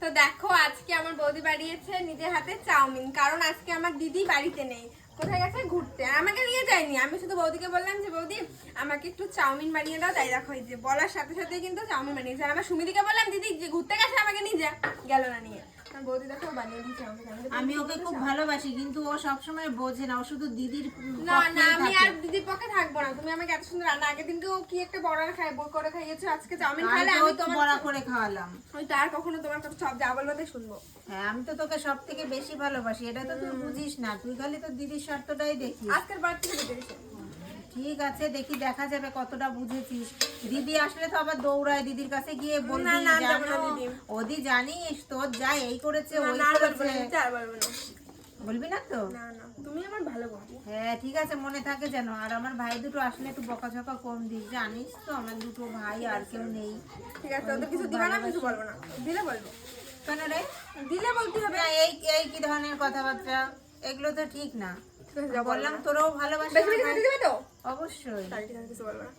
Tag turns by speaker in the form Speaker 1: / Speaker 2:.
Speaker 1: তো দেখো আজকে আমার বৌদি বানিয়েছে নিজের হাতে চাউমিন, কারণ আজকে আমার দিদি বাড়িতে নেই, কোথায় গেছে ঘুরতে, আর আমাকে নিয়ে যায়নি। আমি শুধু বৌদিকে বললাম যে বৌদি আমাকে একটু চাউমিন বানিয়ে দাও, তাই দেখো এই যে বলার সাথে সাথে কিন্তু চাউমিন বানিয়েছে। আর আমার সুমিদিকে বললাম দিদি যে ঘুরতে গেছে আমাকে নিয়ে যা, গেল না নিয়ে। বৌদি দেখো বানিয়ে দিয়েছে আমাকে।
Speaker 2: আমি ওকে খুব ভালোবাসি, কিন্তু ও সবসময় বোঝে না, ও শুধু দিদির
Speaker 1: না না,
Speaker 2: পক্ষেই
Speaker 1: আমি
Speaker 2: থাকে।
Speaker 1: আর দিদির পক্ষে থাকবো না। তুমি আমাকে এত সুন্দর রান্না, আগের দিনকে ও কি একটা বড়া করে খাইয়েছো, আজকে চাউমিন খাইলে
Speaker 2: আমি
Speaker 1: আমি
Speaker 2: তো
Speaker 1: তোমার
Speaker 2: বড়া করে খাওয়ালাম।
Speaker 1: ওই তার কখনো তোমার কথা সব যা বলবো তাই শুনবো।
Speaker 2: হ্যাঁ, আমি তো তোকে সব থেকে বেশি ভালোবাসি, এটা তো তুই বুঝিস না, তুই খালি তো দিদির স্বার্থটাই দেখিস।
Speaker 1: আজকের বার থেকে দিতে দিয়েছে।
Speaker 2: ঠিক আছে, দেখি দেখা যাবে কতটা বুঝেছিস। দিদি আসলে তো আবার দৌড়ায়, দিদির কাছে গিয়ে বলবি
Speaker 1: না, না, যাবো না
Speaker 2: জানো
Speaker 1: দিদি।
Speaker 2: ওদি জানিস তোর যা এই করেছে
Speaker 1: না,
Speaker 2: ওই
Speaker 1: না, আর বলবো না,
Speaker 2: করেছে।
Speaker 1: দিতে আর বলবো না।
Speaker 2: বলবি না তো?
Speaker 1: না না, তুমি আমার ভালো বন্ধু।
Speaker 2: হ্যাঁ ঠিক আছে, মনে থাকে যেন। আর আমার ভাই দুটো আসলে একটু বকাঝকা কম দিস, জানিস তো আমার দুটো ভাই আর কেউ নেই।
Speaker 1: ঠিক আছে, ওদের কিছু দিবা না, কিছু বলবো না, দিলে বলবো।
Speaker 2: কেন রে?
Speaker 1: দিলে বলতে হবে।
Speaker 2: না, এই এই কি ধরনের কথাবার্তা, এগুলো তো ঠিক না।
Speaker 1: ঠিক আছে, যা বলবো
Speaker 2: বললাম
Speaker 1: না।
Speaker 2: তোরাও ভালোবাসিস
Speaker 1: বেশি বেশি
Speaker 2: আমার
Speaker 1: খেতে দিবে তো?
Speaker 2: অবশ্যই।
Speaker 1: তাই ঠিক আছে, কিছু বলবো না।